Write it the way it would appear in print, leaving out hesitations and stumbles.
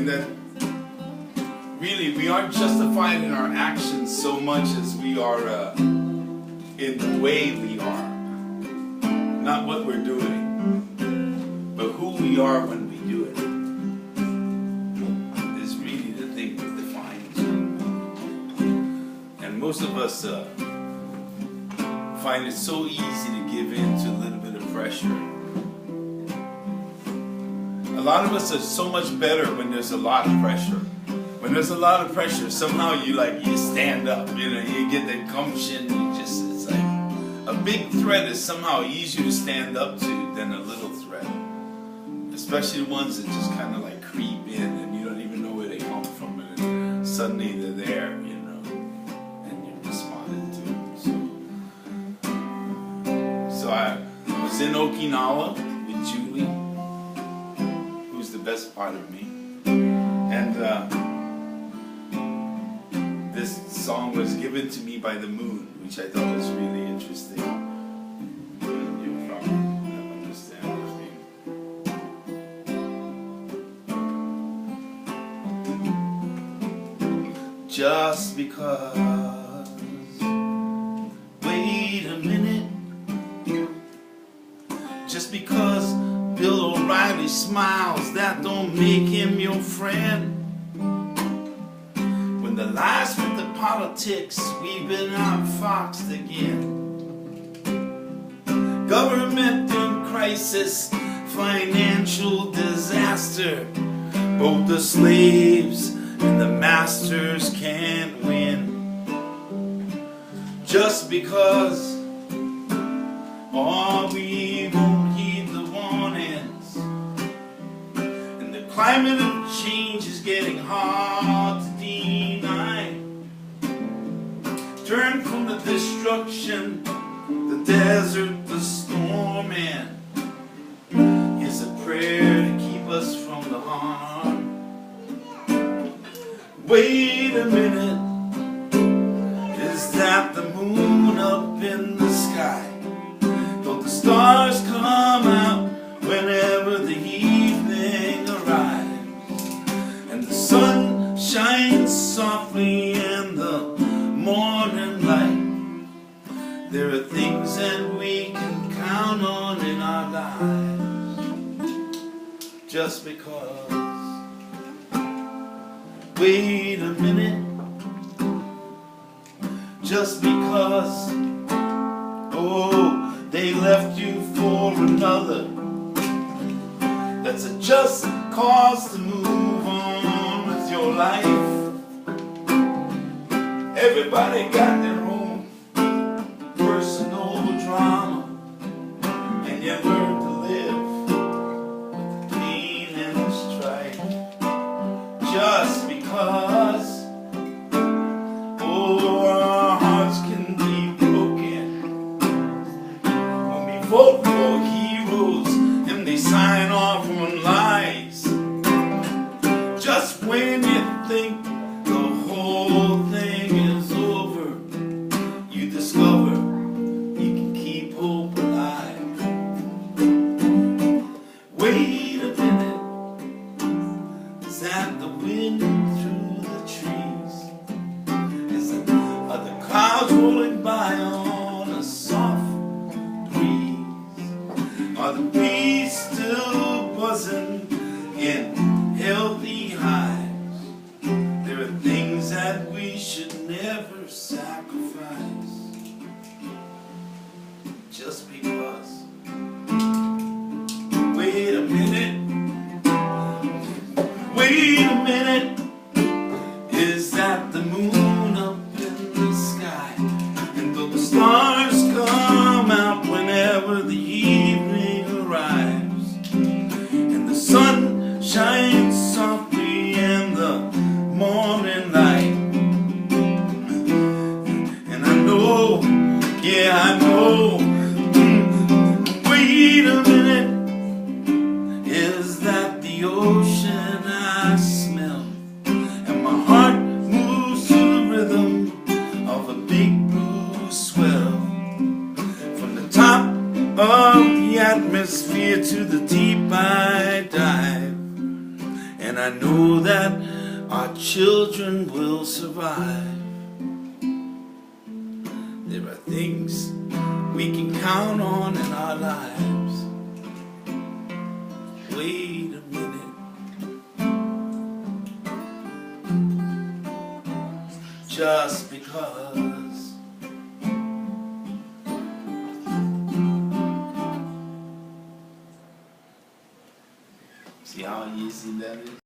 and that really we aren't justified in our actions so much as we are in the way we are. Not what we're doing, but who we are when we do it is really the thing that defines. And most of us find it so easy to give in to a little bit of pressure. A lot of us are so much better when there's a lot of pressure. When there's a lot of pressure, somehow you stand up, you get that gumption, it's like a big threat is somehow easier to stand up to than a little threat. Especially the ones that just kind of like creep in and you don't even know where they come from, and suddenly they're there, and you're responding to. So I was in Okinawa with Julie, who's the best part of me, and this song was given to me by the moon, which I thought was really interesting. You probably understand what I mean. Just because, wait a minute, just because Bill O'Reilly smiles, that don't make him your friend. When the lies with the politics, we've been outfoxed again. Government in crisis, financial disaster. Both the slaves and the masters can't win. Just because, oh, we won't heed the warnings. And the climate of change is getting hard to deny. Turn from the destruction, the desert, the storm, and here's a prayer to keep us from the harm. Wait a minute, is that the moon up in the sky? Don't the stars come out whenever the evening arrives? And the sun shines softly in the morning light. There are things that we can count on in our lives. Just because, wait a minute, just because, oh, they left you for another, that's a just cause to move on with your life. Everybody got their own personal drama, and you learn to live with the pain and the strife. Just because, oh, our hearts can be broken when we vote for heroes and they sign off on lies. Just when you think the whole thing is over, you discover you can keep hope alive. Wait a minute, is that the wind through the trees? Are the clouds rolling by on a soft breeze? Are the bees still buzzing in healthy hives? There are things that we should never sacrifice. Just because. Wait a minute. Wait a minute. Is that the moon up in the sky? And though the stars come out whenever the evening arrives, and the sun shines softly in the morning light, and I know, yeah, I know, wait a minute, is that the ocean I smell? And my heart moves to the rhythm of a big blue swell. From the top of the atmosphere to the deep I dive, and I I know that our children will survive. There are things we can count on in our lives. Wait a minute. Just because. See how easy that is?